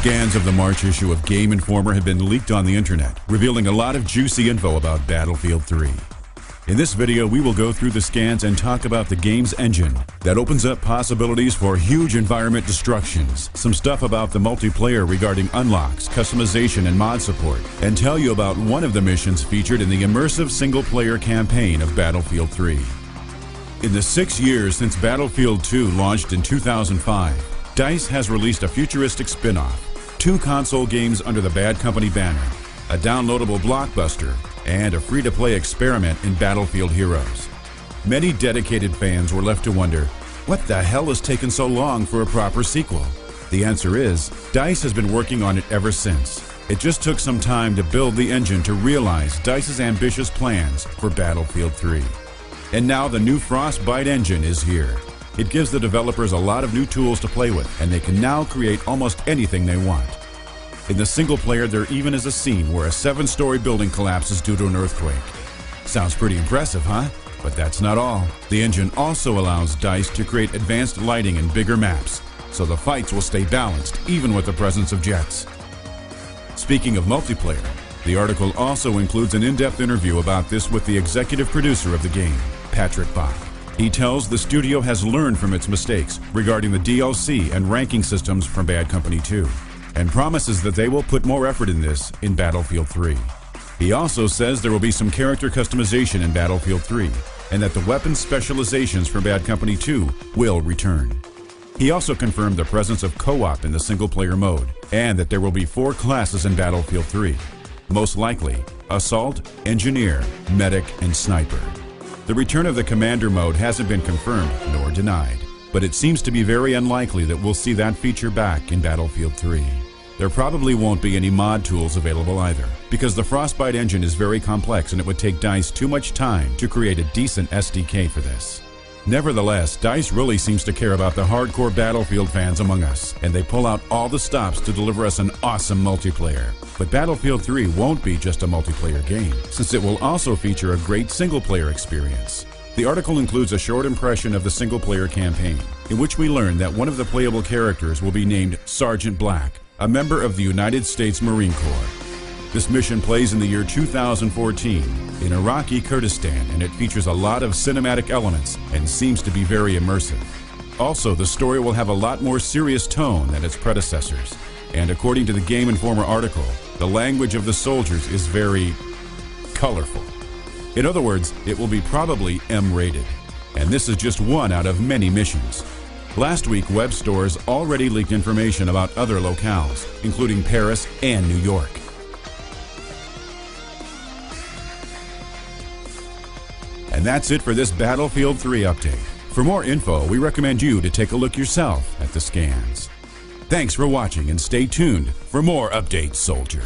Scans of the March issue of Game Informer have been leaked on the internet, revealing a lot of juicy info about Battlefield 3. In this video, we will go through the scans and talk about the game's engine that opens up possibilities for huge environment destructions, some stuff about the multiplayer regarding unlocks, customization, and mod support, and tell you about one of the missions featured in the immersive single-player campaign of Battlefield 3. In the 6 years since Battlefield 2 launched in 2005, DICE has released a futuristic spin-off, 2 console games under the Bad Company banner, a downloadable blockbuster, and a free-to-play experiment in Battlefield Heroes. Many dedicated fans were left to wonder, what the hell has taken so long for a proper sequel? The answer is, DICE has been working on it ever since. It just took some time to build the engine to realize DICE's ambitious plans for Battlefield 3. And now the new Frostbite engine is here. It gives the developers a lot of new tools to play with, and they can now create almost anything they want. In the single player, there even is a scene where a 7-story building collapses due to an earthquake. Sounds pretty impressive, huh? But that's not all. The engine also allows DICE to create advanced lighting and bigger maps, so the fights will stay balanced even with the presence of jets. Speaking of multiplayer, the article also includes an in-depth interview about this with the executive producer of the game, Patrick Bach. He tells the studio has learned from its mistakes regarding the DLC and ranking systems from Bad Company 2, and promises that they will put more effort in this in Battlefield 3. He also says there will be some character customization in Battlefield 3, and that the weapon specializations from Bad Company 2 will return. He also confirmed the presence of co-op in the single-player mode, and that there will be 4 classes in Battlefield 3. Most likely, Assault, Engineer, Medic, and Sniper. The return of the Commander mode hasn't been confirmed nor denied, but it seems to be very unlikely that we'll see that feature back in Battlefield 3. There probably won't be any mod tools available either, because the Frostbite engine is very complex and it would take DICE too much time to create a decent SDK for this. Nevertheless, DICE really seems to care about the hardcore Battlefield fans among us, and they pull out all the stops to deliver us an awesome multiplayer. But Battlefield 3 won't be just a multiplayer game, since it will also feature a great single-player experience. The article includes a short impression of the single-player campaign, in which we learn that one of the playable characters will be named Sergeant Black, a member of the United States Marine Corps. This mission plays in the year 2014 in Iraqi Kurdistan, and it features a lot of cinematic elements and seems to be very immersive. Also, the story will have a lot more serious tone than its predecessors, and according to the Game Informer article, the language of the soldiers is very colorful. In other words, it will be probably M-rated, and this is just one out of many missions. Last week, web stores already leaked information about other locales, including Paris and New York. And that's it for this Battlefield 3 update. For more info, we recommend you to take a look yourself at the scans. Thanks for watching and stay tuned for more updates, soldier.